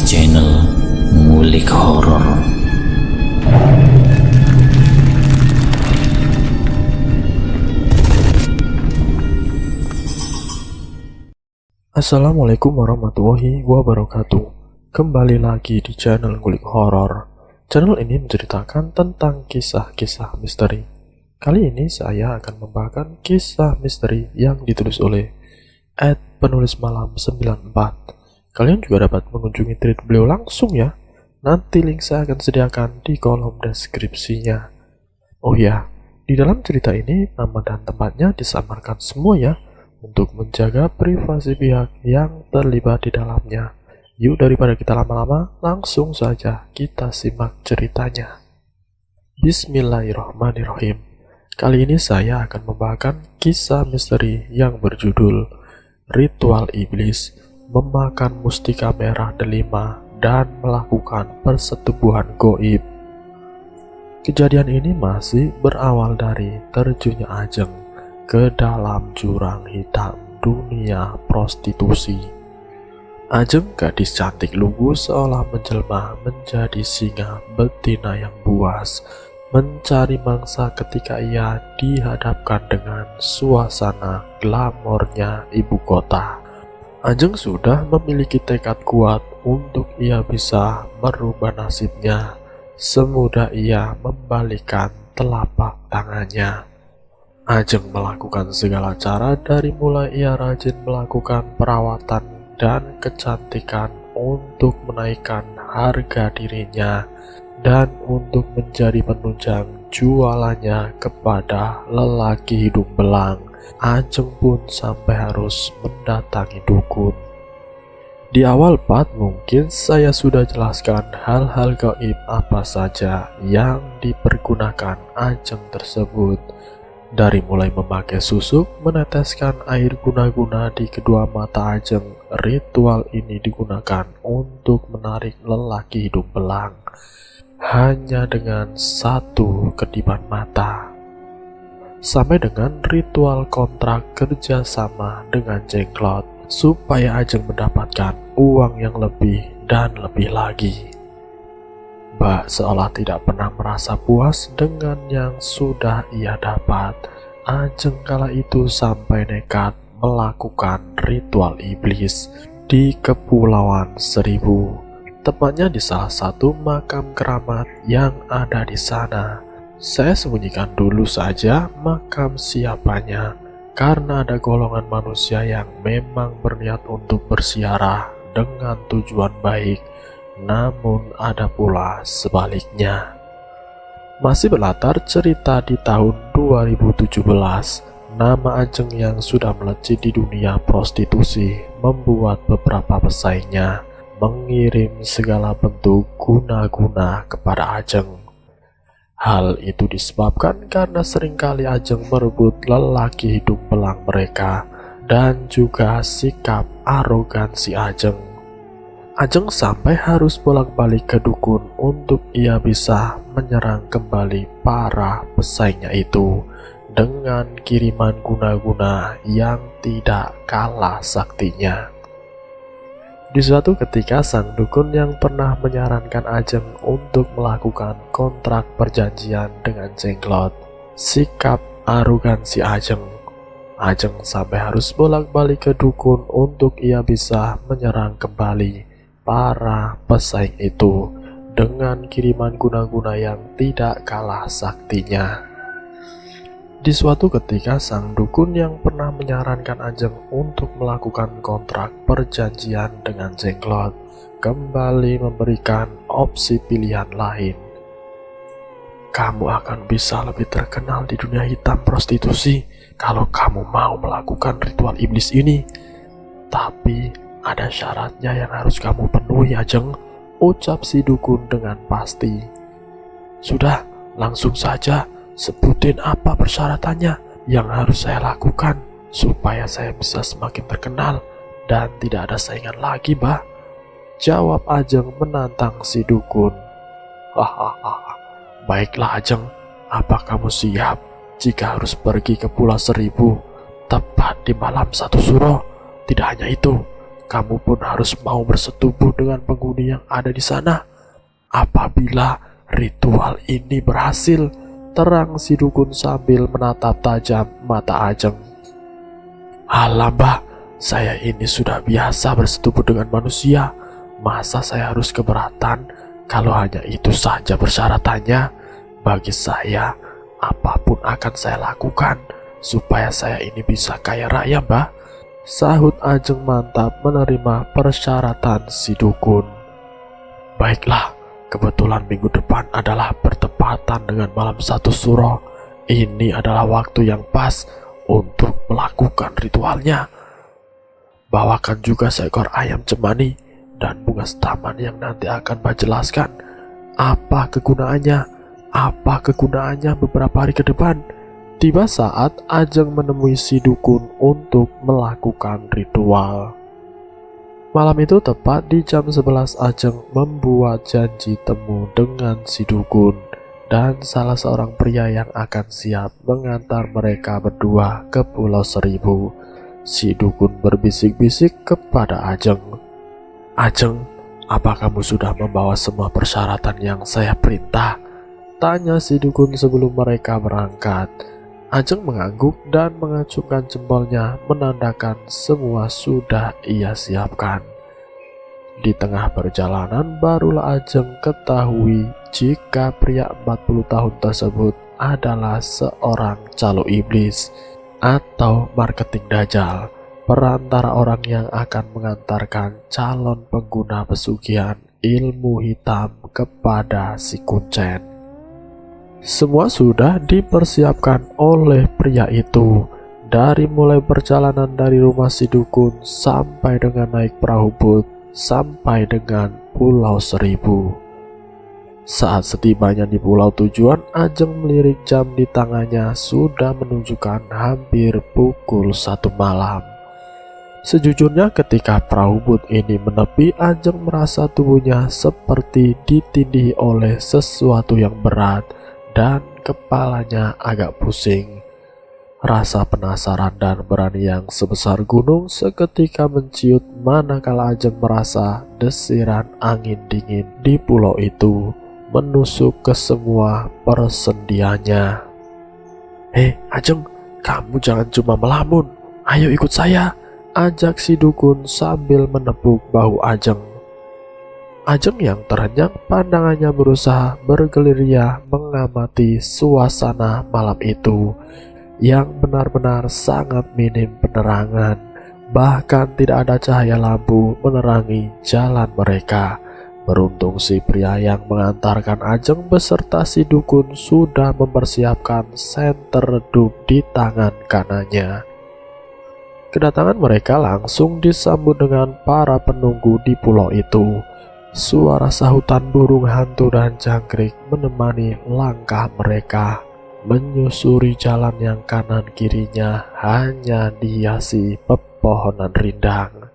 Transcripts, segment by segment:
channel Ngulik Horor. Assalamualaikum warahmatullahi wabarakatuh. Kembali lagi di channel Ngulik Horor. Channel ini menceritakan tentang kisah-kisah misteri. Kali ini saya akan membawakan kisah misteri yang ditulis oleh @penulismalam94. Kalian juga dapat mengunjungi tweet beliau langsung ya. Nanti link saya akan sediakan di kolom deskripsinya. Oh ya, di dalam cerita ini nama dan tempatnya disamarkan semua ya, untuk menjaga privasi pihak yang terlibat di dalamnya. Yuk, daripada kita lama-lama, langsung saja kita simak ceritanya. Bismillahirrahmanirrahim. Kali ini saya akan membawakan kisah misteri yang berjudul Ritual Iblis Memakan Mustika Merah Delima dan Melakukan Persetubuhan Goib. Kejadian ini masih berawal dari terjunnya Ajeng ke dalam jurang hitam dunia prostitusi. Ajeng, gadis cantik lugu, seolah menjelma menjadi singa betina yang buas, mencari mangsa ketika ia dihadapkan dengan suasana glamornya ibu kota. Ajeng sudah memiliki tekad kuat untuk ia bisa merubah nasibnya semudah ia membalikkan telapak tangannya. Ajeng melakukan segala cara, dari mulai ia rajin melakukan perawatan dan kecantikan untuk menaikkan harga dirinya dan untuk menjadi penunjang jualannya kepada lelaki hidung belang. Ajeng pun sampai harus mendatangi dukun. Di awal part mungkin saya sudah jelaskan hal-hal gaib apa saja yang dipergunakan Ajeng tersebut. Dari mulai memakai susuk, meneteskan air guna-guna di kedua mata Ajeng, ritual ini digunakan untuk menarik lelaki hidung belang hanya dengan satu kedipan mata. Sampai dengan ritual kontrak kerjasama dengan Jenglot supaya Ajeng mendapatkan uang yang lebih dan lebih lagi. Mbak seolah tidak pernah merasa puas dengan yang sudah ia dapat. Ajeng kala itu sampai nekat melakukan ritual iblis di Kepulauan Seribu, tepatnya di salah satu makam keramat yang ada di sana. Saya sembunyikan dulu saja makam siapanya, karena ada golongan manusia yang memang berniat untuk bersiarah dengan tujuan baik, namun ada pula sebaliknya. Masih berlatar cerita di tahun 2017, nama Ajeng yang sudah melejit di dunia prostitusi membuat beberapa pesaingnya mengirim segala bentuk guna-guna kepada Ajeng. Hal itu disebabkan karena seringkali Ajeng merebut lelaki hidung belang mereka dan juga sikap arogansi Ajeng. Ajeng sampai harus bolak-balik ke dukun untuk ia bisa menyerang kembali para pesaingnya itu dengan kiriman guna-guna yang tidak kalah saktinya. Di suatu ketika, sang dukun yang pernah menyarankan Ajeng untuk melakukan kontrak perjanjian dengan Jenglot, sikap arogansi Ajeng sampai harus bolak-balik ke dukun untuk ia bisa menyerang kembali para pesaing itu dengan kiriman guna-guna yang tidak kalah saktinya. Di suatu ketika, sang dukun yang pernah menyarankan Ajeng untuk melakukan kontrak perjanjian dengan Jenglot kembali memberikan opsi pilihan lain. Kamu akan bisa lebih terkenal di dunia hitam prostitusi kalau kamu mau melakukan ritual iblis ini. Tapi ada syaratnya yang harus kamu penuhi, Ajeng, ucap si dukun dengan pasti. Sudah, langsung saja. Sebutin apa persyaratannya yang harus saya lakukan supaya saya bisa semakin terkenal dan tidak ada saingan lagi, Mbah, jawab Ajeng menantang si dukun. Hahaha, baiklah Ajeng, apa kamu siap jika harus pergi ke Pulau Seribu tepat di malam 1 Suro? Tidak hanya itu, kamu pun harus mau bersetubuh dengan penghuni yang ada di sana. Apabila ritual ini berhasil, terang si dukun sambil menatap tajam mata Ajeng. Alah mbah, saya ini sudah biasa bersetubuh dengan manusia. Masa saya harus keberatan kalau hanya itu saja persyaratannya? Bagi saya, apapun akan saya lakukan supaya saya ini bisa kaya raya, mbah. Sahut Ajeng mantap menerima persyaratan si dukun. Baiklah, kebetulan minggu depan adalah bertepatan dengan malam 1 Suro. Ini adalah waktu yang pas untuk melakukan ritualnya. Bawakan juga seekor ayam cemani dan bunga setaman yang nanti akan Mbah jelaskan. Apa kegunaannya beberapa hari ke depan. Tiba saat Ajeng menemui si dukun untuk melakukan ritual. Malam itu tepat di jam 11 Ajeng membuat janji temu dengan si dukun dan salah seorang pria yang akan siap mengantar mereka berdua ke Pulau Seribu. Si dukun berbisik-bisik kepada Ajeng. Ajeng, apa kamu sudah membawa semua persyaratan yang saya perintah? Tanya si dukun sebelum mereka berangkat. Ajeng mengangguk dan mengacungkan jempolnya menandakan semua sudah ia siapkan. Di tengah perjalanan barulah Ajeng ketahui jika pria 40 tahun tersebut adalah seorang calo iblis atau marketing dajjal, perantara orang yang akan mengantarkan calon pengguna pesugihan ilmu hitam kepada si Kuncen. Semua sudah dipersiapkan oleh pria itu, dari mulai perjalanan dari rumah si dukun sampai dengan naik perahu bot sampai dengan Pulau Seribu. Saat setibanya di pulau tujuan, Ajeng melirik jam di tangannya sudah menunjukkan hampir pukul 1 malam. Sejujurnya ketika perahu bot ini menepi, Ajeng merasa tubuhnya seperti ditindih oleh sesuatu yang berat dan kepalanya agak pusing. Rasa penasaran dan berani yang sebesar gunung seketika menciut manakala Ajeng merasa desiran angin dingin di pulau itu menusuk ke semua persendiannya. Ajeng, kamu jangan cuma melamun, ayo ikut saya, ajak si dukun sambil menepuk bahu Ajeng. Ajeng yang terenyang pandangannya berusaha bergerilya mengamati suasana malam itu yang benar-benar sangat minim penerangan, bahkan tidak ada cahaya lampu menerangi jalan mereka. Beruntung si pria yang mengantarkan Ajeng beserta si dukun sudah mempersiapkan senter redup di tangan kanannya. Kedatangan mereka langsung disambut dengan para penunggu di pulau itu. Suara sahutan burung hantu dan jangkrik menemani langkah mereka. Menyusuri jalan yang kanan kirinya hanya dihiasi pepohonan rindang.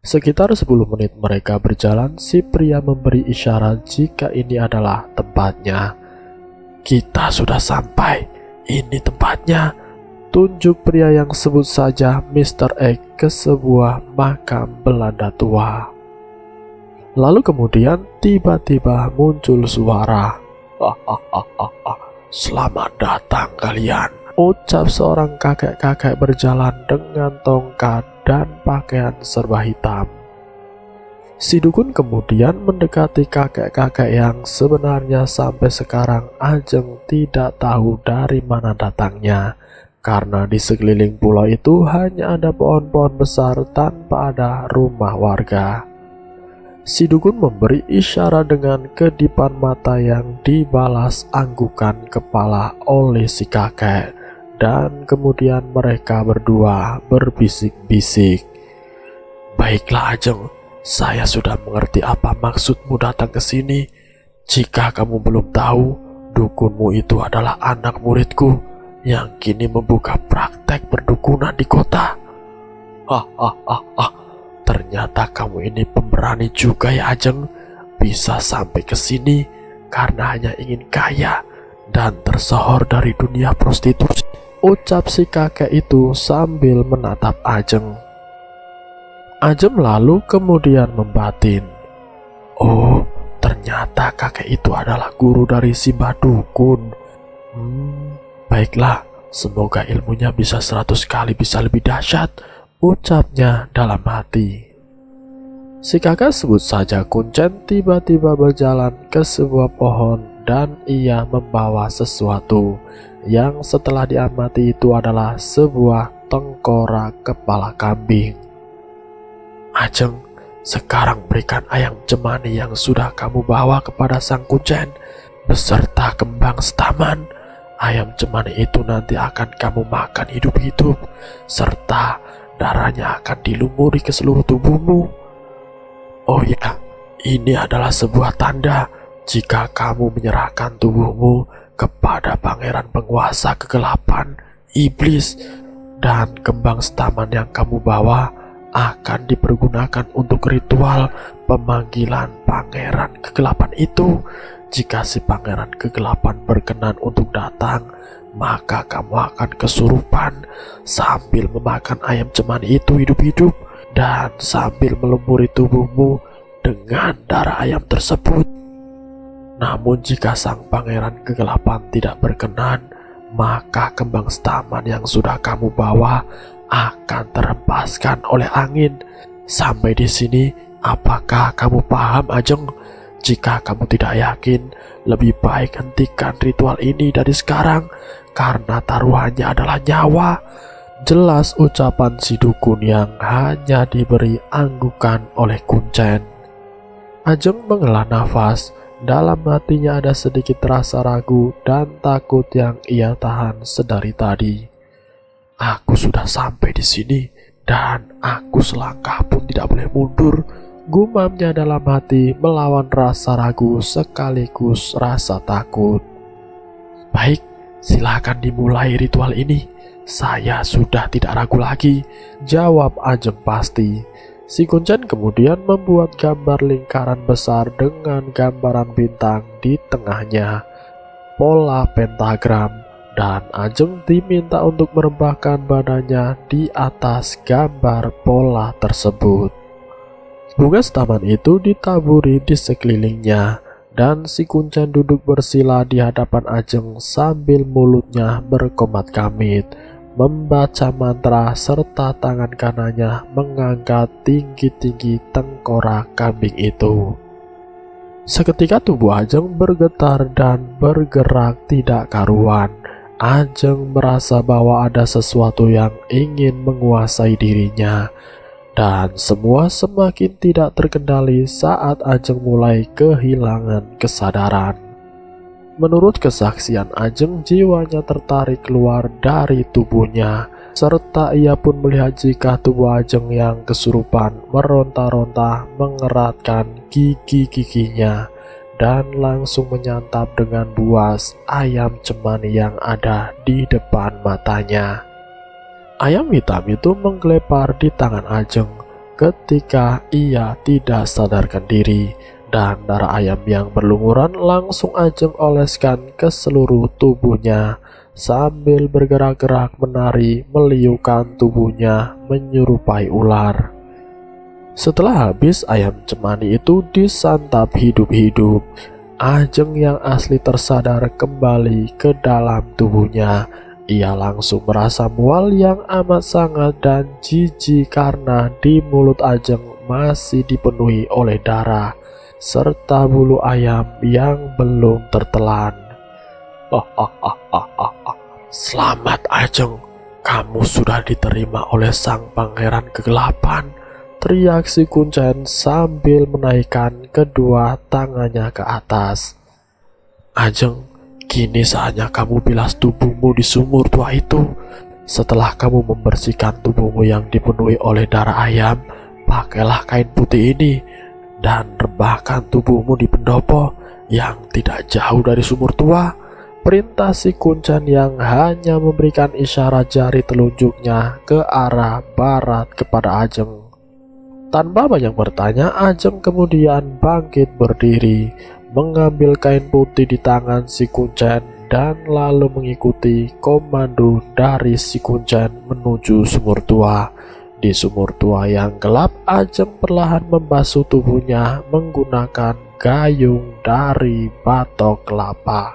Sekitar 10 menit mereka berjalan, si pria memberi isyarat jika ini adalah tempatnya. Kita sudah sampai, ini tempatnya. Tunjuk pria yang sebut saja Mr. X ke sebuah makam Belanda tua. Lalu kemudian tiba-tiba muncul suara, "Selamat datang kalian," ucap seorang kakek-kakek berjalan dengan tongkat dan pakaian serba hitam. Si dukun kemudian mendekati kakek-kakek yang sebenarnya sampai sekarang Ajeng tidak tahu dari mana datangnya, karena di sekeliling pulau itu hanya ada pohon-pohon besar tanpa ada rumah warga. Si dukun memberi isyarat dengan kedipan mata yang dibalas anggukan kepala oleh si kakek, dan kemudian mereka berdua berbisik-bisik. "Baiklah Ajeng, saya sudah mengerti apa maksudmu datang ke sini. Jika kamu belum tahu, dukunmu itu adalah anak muridku yang kini membuka praktek perdukunan di kota. Ternyata kamu ini pemberani juga ya Ajeng, bisa sampai ke sini karena hanya ingin kaya dan tersohor dari dunia prostitusi," ucap si kakek itu sambil menatap Ajeng. Ajeng lalu kemudian membatin. Oh, ternyata kakek itu adalah guru dari si Badukun. Baiklah, semoga ilmunya bisa 100 kali bisa lebih dahsyat, ucapnya dalam hati. Si kakak sebut saja Kuncen tiba-tiba berjalan ke sebuah pohon dan ia membawa sesuatu yang setelah diamati itu adalah sebuah tengkorak kepala kambing. Ajeng, sekarang berikan ayam cemani yang sudah kamu bawa kepada sang Kuncen beserta kembang setaman. Ayam cemani itu nanti akan kamu makan hidup-hidup, serta darahnya akan dilumuri ke seluruh tubuhmu. Oh ya, ini adalah sebuah tanda jika kamu menyerahkan tubuhmu kepada pangeran penguasa kegelapan, iblis, dan kembang setaman yang kamu bawa akan dipergunakan untuk ritual pemanggilan pangeran kegelapan itu. Jika si pangeran kegelapan berkenan untuk datang, maka kamu akan kesurupan sambil memakan ayam cemani itu hidup-hidup dan sambil melumuri tubuhmu dengan darah ayam tersebut. Namun jika sang pangeran kegelapan tidak berkenan, maka kembang setaman yang sudah kamu bawa akan terhempaskan oleh angin. Sampai di sini, apakah kamu paham, Ajeng? Jika kamu tidak yakin, lebih baik hentikan ritual ini dari sekarang, karena taruhannya adalah nyawa. Jelas ucapan si dukun yang hanya diberi anggukan oleh Kuncen. Ajeng menghela nafas. Dalam hatinya ada sedikit rasa ragu dan takut yang ia tahan sedari tadi. Aku sudah sampai di sini dan aku selangkah pun tidak boleh mundur, gumamnya dalam hati melawan rasa ragu sekaligus rasa takut. Baik, silakan dimulai ritual ini. Saya sudah tidak ragu lagi, jawab Ajeng pasti. Si Kuncen kemudian membuat gambar lingkaran besar dengan gambaran bintang di tengahnya, pola pentagram, dan Ajeng diminta untuk merebahkan badannya di atas gambar pola tersebut. Bunga setaman itu ditaburi di sekelilingnya, dan si Kuncen duduk bersila di hadapan Ajeng sambil mulutnya berkomat-kamit, membaca mantra serta tangan kanannya mengangkat tinggi-tinggi tengkorak kambing itu. Seketika tubuh Ajeng bergetar dan bergerak tidak karuan. Ajeng merasa bahwa ada sesuatu yang ingin menguasai dirinya, dan semua semakin tidak terkendali saat Ajeng mulai kehilangan kesadaran. Menurut kesaksian Ajeng, jiwanya tertarik keluar dari tubuhnya, serta ia pun melihat jika tubuh Ajeng yang kesurupan meronta-ronta mengeratkan gigi-giginya dan langsung menyantap dengan buas ayam cemani yang ada di depan matanya. Ayam hitam itu menggelepar di tangan Ajeng ketika ia tidak sadarkan diri, dan darah ayam yang berlumuran langsung Ajeng oleskan ke seluruh tubuhnya sambil bergerak-gerak menari meliukan tubuhnya menyerupai ular. Setelah habis ayam cemani itu disantap hidup-hidup, Ajeng yang asli tersadar kembali ke dalam tubuhnya. Ia langsung merasa mual yang amat sangat dan jijik karena di mulut Ajeng masih dipenuhi oleh darah serta bulu ayam yang belum tertelan. Selamat Ajeng, kamu sudah diterima oleh sang pangeran kegelapan, teriak si Kuncen sambil menaikkan kedua tangannya ke atas. Ajeng, kini saatnya kamu bilas tubuhmu di sumur tua itu. Setelah kamu membersihkan tubuhmu yang dipenuhi oleh darah ayam, pakailah kain putih ini dan rebahkan tubuhmu di pendopo yang tidak jauh dari sumur tua, perintah si Kuncen yang hanya memberikan isyarat jari telunjuknya ke arah barat kepada Ajeng. Tanpa banyak bertanya, Ajeng kemudian bangkit berdiri, mengambil kain putih di tangan si Kuncen dan lalu mengikuti komando dari si Kuncen menuju sumur tua. Di sumur tua yang gelap, Ajeng perlahan membasuh tubuhnya menggunakan gayung dari batok kelapa.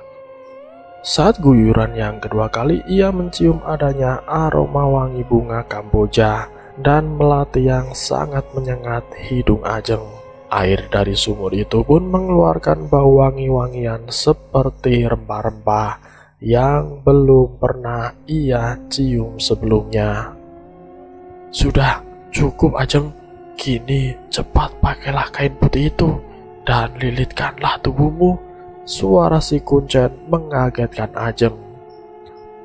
Saat guyuran yang kedua kali, ia mencium adanya aroma wangi bunga kamboja dan melati yang sangat menyengat hidung Ajeng. Air dari sumur itu pun mengeluarkan bau wangi-wangian seperti rempah-rempah yang belum pernah ia cium sebelumnya. "Sudah cukup Ajeng, kini cepat pakailah kain putih itu dan lilitkanlah tubuhmu." Suara si Kuncen mengagetkan Ajeng.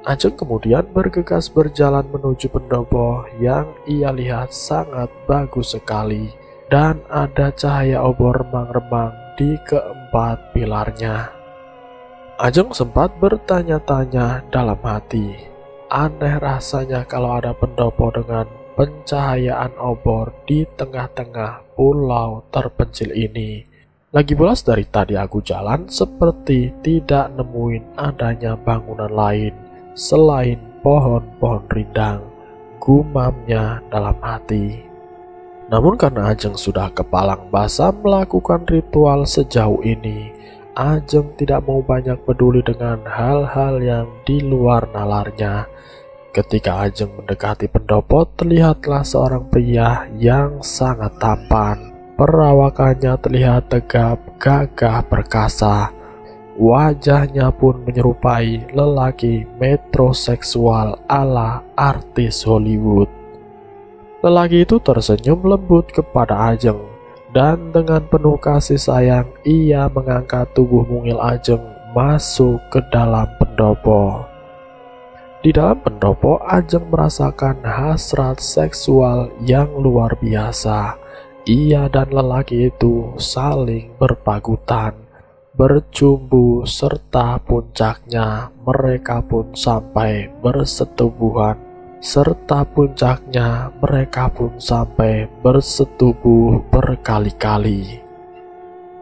Ajeng kemudian bergegas berjalan menuju pendopo yang ia lihat sangat bagus sekali dan ada cahaya obor remang-remang di keempat pilarnya. Ajeng sempat bertanya-tanya dalam hati, aneh rasanya kalau ada pendopo dengan pencahayaan obor di tengah-tengah pulau terpencil ini. Lagi pula dari tadi aku jalan seperti tidak nemuin adanya bangunan lain selain pohon-pohon rindang, gumamnya dalam hati. Namun karena Ajeng sudah kepalang basah melakukan ritual sejauh ini, Ajeng tidak mau banyak peduli dengan hal-hal yang di luar nalarnya. Ketika Ajeng mendekati pendopo, terlihatlah seorang pria yang sangat tampan. Perawakannya terlihat tegap, gagah perkasa. Wajahnya pun menyerupai lelaki metroseksual ala artis Hollywood. Lelaki itu tersenyum lembut kepada Ajeng, dan dengan penuh kasih sayang ia mengangkat tubuh mungil Ajeng masuk ke dalam pendopo. Di dalam pendopo, Ajeng merasakan hasrat seksual yang luar biasa. Ia dan lelaki itu saling berpagutan, bercumbu, serta puncaknya mereka pun sampai bersetubuhan. Bersetubuh berkali-kali.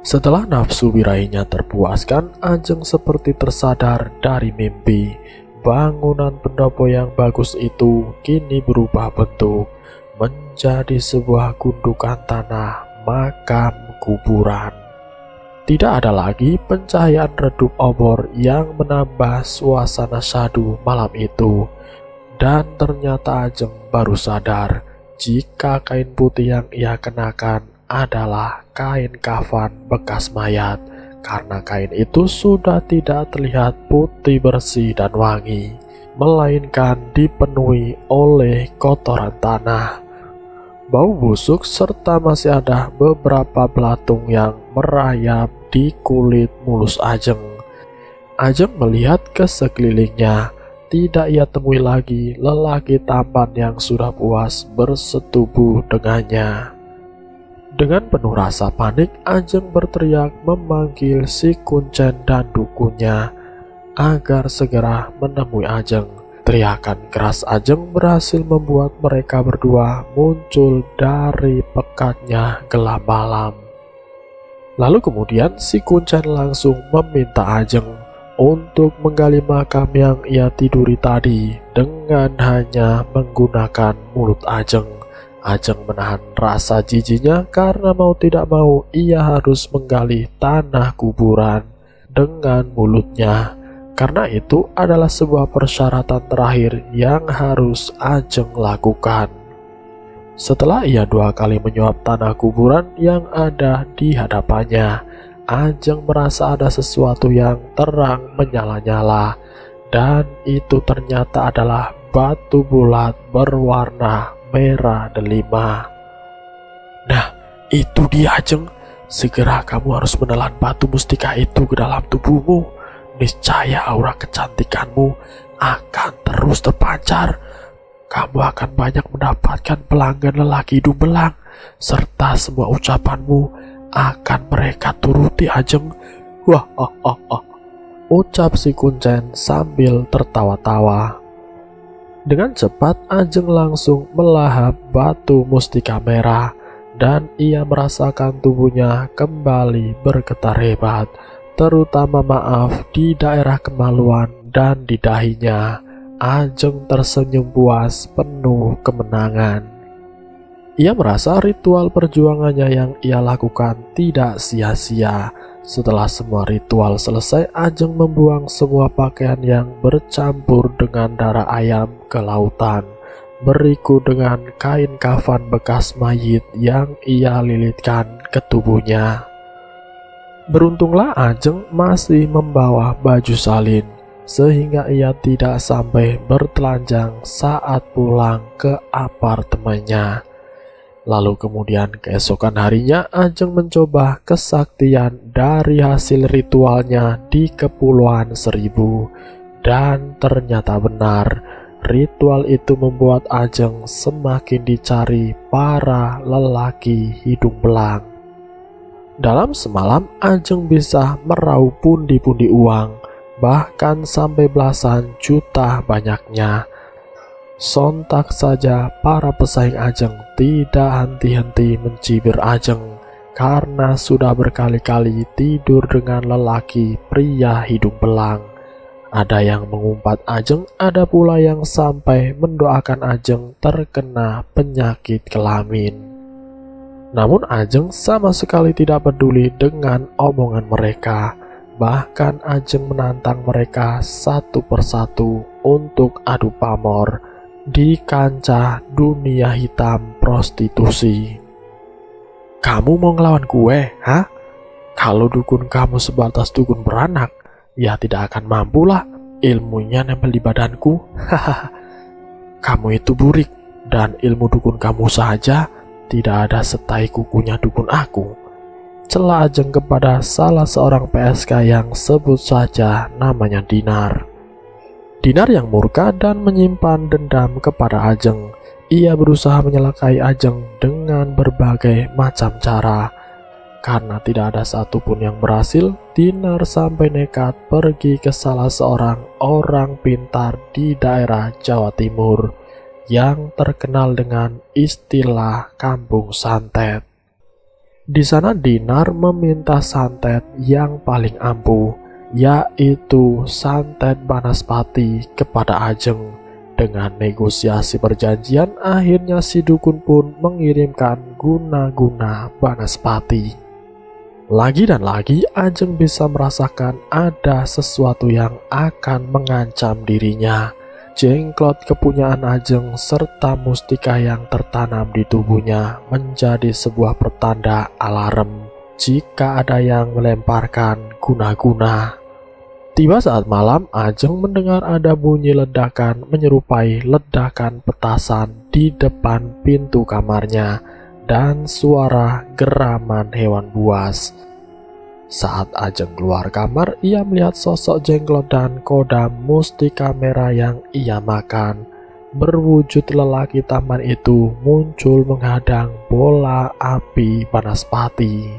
Setelah nafsu birahinya terpuaskan, Ajeng seperti tersadar dari mimpi. Bangunan pendopo yang bagus itu kini berubah bentuk menjadi sebuah gundukan tanah makam kuburan. Tidak ada lagi pencahayaan redup obor yang menambah suasana syahdu malam itu. Dan ternyata Ajeng baru sadar jika kain putih yang ia kenakan adalah kain kafan bekas mayat, karena kain itu sudah tidak terlihat putih bersih dan wangi, melainkan dipenuhi oleh kotoran tanah, bau busuk, serta masih ada beberapa belatung yang merayap di kulit mulus Ajeng. Ajeng melihat ke sekelilingnya, tidak ia temui lagi lelaki tampan yang sudah puas bersetubuh dengannya. Dengan penuh rasa panik, Ajeng berteriak memanggil si Kuncen dan dukunnya agar segera menemui Ajeng. Teriakan keras Ajeng berhasil membuat mereka berdua muncul dari pekatnya gelap malam. Lalu kemudian si Kuncen langsung meminta Ajeng untuk menggali makam yang ia tiduri tadi dengan hanya menggunakan mulut Ajeng. Ajeng menahan rasa jijiknya karena mau tidak mau ia harus menggali tanah kuburan dengan mulutnya. Karena itu adalah sebuah persyaratan terakhir yang harus Ajeng lakukan. Setelah ia 2 kali menyuap tanah kuburan yang ada di hadapannya, Ajeng merasa ada sesuatu yang terang menyala-nyala, dan itu ternyata adalah batu bulat berwarna merah delima. "Nah, itu dia Ajeng. Segera kamu harus menelan batu mustika itu ke dalam tubuhmu. Niscaya aura kecantikanmu akan terus terpancar. Kamu akan banyak mendapatkan pelanggan lelaki hidung belang, serta semua ucapanmu akan mereka turuti Ajeng." "Wah, ucap si Kuncen sambil tertawa-tawa. Dengan cepat Ajeng langsung melahap batu mustika merah, dan ia merasakan tubuhnya kembali bergetar hebat, terutama maaf di daerah kemaluan dan di dahinya. Ajeng tersenyum puas penuh kemenangan. Ia merasa ritual perjuangannya yang ia lakukan tidak sia-sia. Setelah semua ritual selesai, Ajeng membuang semua pakaian yang bercampur dengan darah ayam ke lautan, beriku dengan kain kafan bekas mayit yang ia lilitkan ke tubuhnya. Beruntunglah Ajeng masih membawa baju salin, sehingga ia tidak sampai bertelanjang saat pulang ke apartemennya. Lalu kemudian keesokan harinya Ajeng mencoba kesaktian dari hasil ritualnya di Kepulauan Seribu, dan ternyata benar, ritual itu membuat Ajeng semakin dicari para lelaki hidung belang. Dalam semalam Ajeng bisa meraup pundi-pundi uang, bahkan sampai belasan juta banyaknya. Sontak saja para pesaing Ajeng tidak henti-henti mencibir Ajeng karena sudah berkali-kali tidur dengan lelaki pria hidung belang. Ada yang mengumpat Ajeng, ada pula yang sampai mendoakan Ajeng terkena penyakit kelamin. Namun Ajeng sama sekali tidak peduli dengan omongan mereka. Bahkan Ajeng menantang mereka satu persatu untuk adu pamor di kancah dunia hitam prostitusi. Kamu mau ngelawan gue, ha? Kalau dukun kamu sebatas dukun beranak, ya tidak akan mampulah, ilmunya nempel di badanku. Hahaha. Kamu itu burik, dan ilmu dukun kamu saja tidak ada setai kukunya dukun aku. Cela Ajeng kepada salah seorang PSK yang sebut saja namanya Dinar. Dinar yang murka dan menyimpan dendam kepada Ajeng. Ia berusaha menyelakai Ajeng dengan berbagai macam cara. Karena tidak ada satupun yang berhasil, Dinar sampai nekat pergi ke salah seorang orang pintar di daerah Jawa Timur yang terkenal dengan istilah kampung santet. Di sana Dinar meminta santet yang paling ampuh, yaitu santet Banaspati kepada Ajeng. Dengan negosiasi perjanjian, akhirnya si dukun pun mengirimkan guna-guna Banaspati. Lagi dan lagi Ajeng bisa merasakan ada sesuatu yang akan mengancam dirinya. Jengklot kepunyaan Ajeng serta mustika yang tertanam di tubuhnya menjadi sebuah pertanda alarm jika ada yang melemparkan guna-guna. Tiba saat malam, Ajeng mendengar ada bunyi ledakan menyerupai ledakan petasan di depan pintu kamarnya dan suara geraman hewan buas. Saat Ajeng keluar kamar, ia melihat sosok Jenglot dan kodam mustika merah yang ia makan. Berwujud lelaki tampan itu muncul menghadang bola api Banaspati.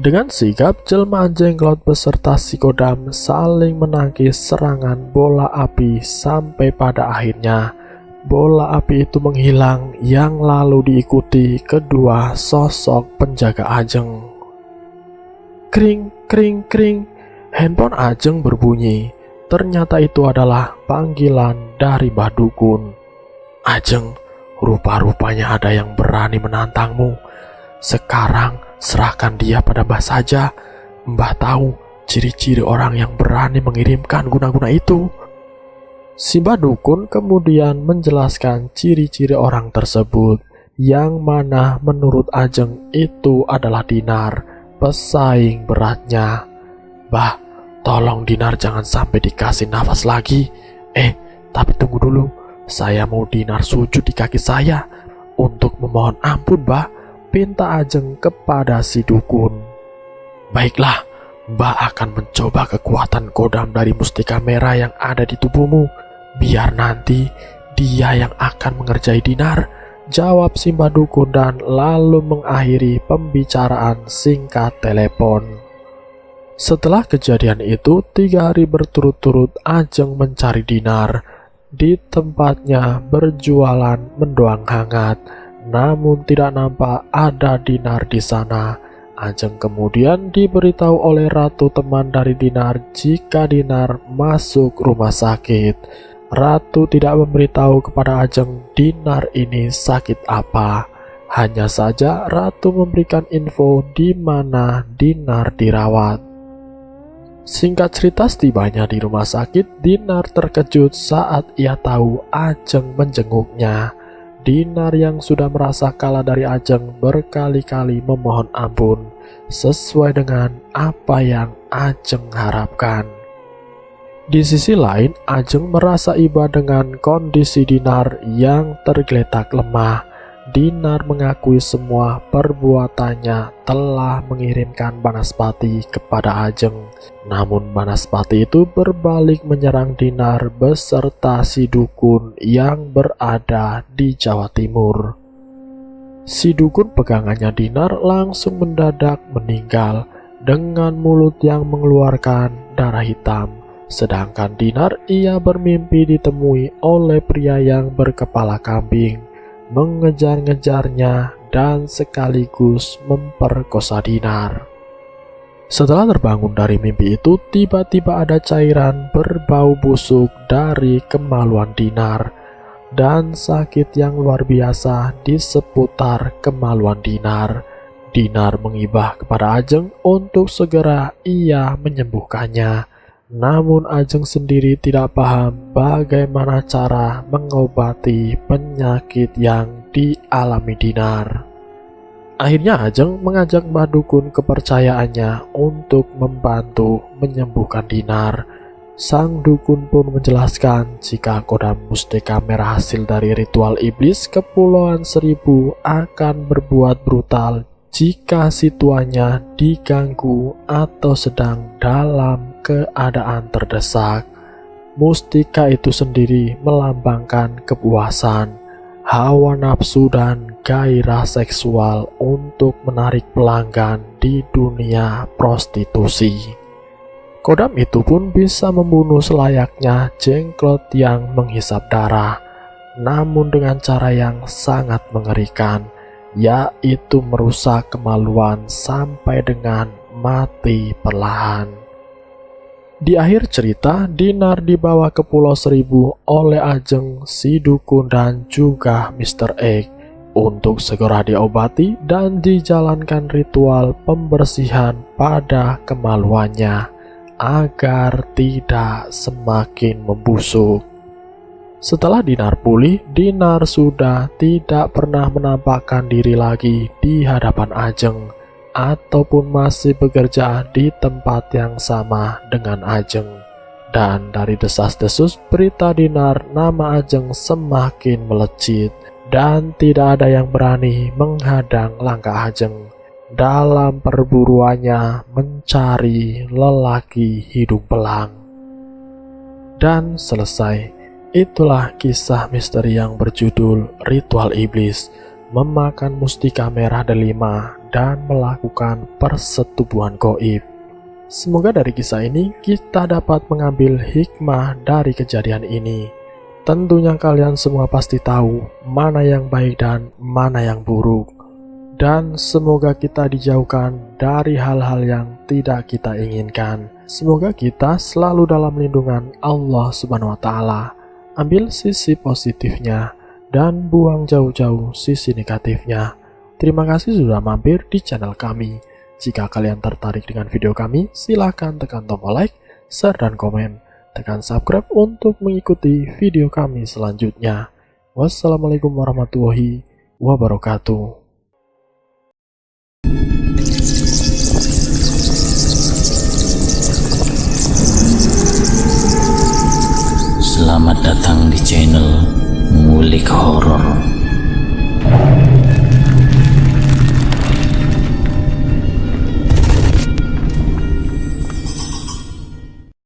Dengan sigap, jelmaan Jenglot beserta si kodam saling menangkis serangan bola api sampai pada akhirnya bola api itu menghilang yang lalu diikuti kedua sosok penjaga Ajeng. Kring, kring, kring. Handphone Ajeng berbunyi. Ternyata itu adalah panggilan dari Mbah Dukun. Ajeng, rupa-rupanya ada yang berani menantangmu. Sekarang serahkan dia pada Mbah saja. Mbah tahu ciri-ciri orang yang berani mengirimkan guna-guna itu. Si Mbah Dukun kemudian menjelaskan ciri-ciri orang tersebut, yang mana menurut Ajeng itu adalah Dinar, pesaing beratnya. Bah, tolong Dinar jangan sampai dikasih nafas lagi. Tapi tunggu dulu, saya mau Dinar sujud di kaki saya untuk memohon ampun, Bah, pinta Ajeng kepada si dukun. Baiklah, Mbah akan mencoba kekuatan kodam dari mustika merah yang ada di tubuhmu. Biar nanti dia yang akan mengerjai Dinar, jawab si Mbah Dukun dan lalu mengakhiri pembicaraan singkat telepon. Setelah kejadian itu, 3 hari berturut-turut Ajeng mencari Dinar. Di tempatnya berjualan mendoan hangat, namun tidak nampak ada Dinar di sana. Ajeng kemudian diberitahu oleh ratu teman dari Dinar jika Dinar masuk rumah sakit. Ratu tidak memberitahu kepada Ajeng Dinar ini sakit apa. Hanya saja ratu memberikan info di mana Dinar dirawat. Singkat cerita, setibanya di rumah sakit, Dinar terkejut saat ia tahu Ajeng menjenguknya. Dinar yang sudah merasa kalah dari Ajeng berkali-kali memohon ampun sesuai dengan apa yang Ajeng harapkan. Di sisi lain, Ajeng merasa iba dengan kondisi Dinar yang tergeletak lemah. Dinar mengakui semua perbuatannya telah mengirimkan Banaspati kepada Ajeng. Namun Banaspati itu berbalik menyerang Dinar beserta si dukun yang berada di Jawa Timur. Si dukun pegangannya Dinar langsung mendadak meninggal dengan mulut yang mengeluarkan darah hitam. Sedangkan Dinar ia bermimpi ditemui oleh pria yang berkepala kambing, mengejar-ngejarnya dan sekaligus memperkosa Dinar. Setelah terbangun dari mimpi itu, tiba-tiba ada cairan berbau busuk dari kemaluan Dinar dan sakit yang luar biasa di seputar kemaluan Dinar. Dinar mengibah kepada Ajeng untuk segera ia menyembuhkannya. Namun Ajeng sendiri tidak paham bagaimana cara mengobati penyakit yang dialami Dinar. Akhirnya Ajeng mengajak Mbah Dukun kepercayaannya untuk membantu menyembuhkan Dinar. Sang dukun pun menjelaskan jika kodam mustika merah hasil dari ritual iblis Kepulauan Seribu akan berbuat brutal jika si tuannya diganggu atau sedang dalam keadaan terdesak. Mustika itu sendiri melambangkan kepuasan, hawa nafsu dan gairah seksual untuk menarik pelanggan di dunia prostitusi. Kodam itu pun bisa membunuh selayaknya jenglot yang menghisap darah, namun dengan cara yang sangat mengerikan, yaitu merusak kemaluan sampai dengan mati perlahan. Di akhir cerita, Dinar dibawa ke Pulau Seribu oleh Ajeng, si dukun dan juga Mr. X untuk segera diobati dan dijalankan ritual pembersihan pada kemaluannya agar tidak semakin membusuk. Setelah Dinar pulih, Dinar sudah tidak pernah menampakkan diri lagi di hadapan Ajeng ataupun masih bekerja di tempat yang sama dengan Ajeng. Dan dari desas-desus berita Dinar, nama Ajeng semakin melejit dan tidak ada yang berani menghadang langkah Ajeng dalam perburuannya mencari lelaki hidung belang. Dan selesai. Itulah kisah misteri yang berjudul Ritual Iblis, memakan mustika merah delima dan melakukan persetubuhan gaib. Semoga dari kisah ini kita dapat mengambil hikmah dari kejadian ini. Tentunya kalian semua pasti tahu mana yang baik dan mana yang buruk. Dan semoga kita dijauhkan dari hal-hal yang tidak kita inginkan. Semoga kita selalu dalam lindungan Allah Subhanahu wa Ta'ala. Ambil sisi positifnya dan buang jauh-jauh sisi negatifnya. Terima kasih sudah mampir di channel kami. Jika kalian tertarik dengan video kami, silahkan tekan tombol like, share, dan komen. Tekan subscribe untuk mengikuti video kami selanjutnya. Wassalamualaikum warahmatullahi wabarakatuh. Selamat datang di channel Ngulik Horor.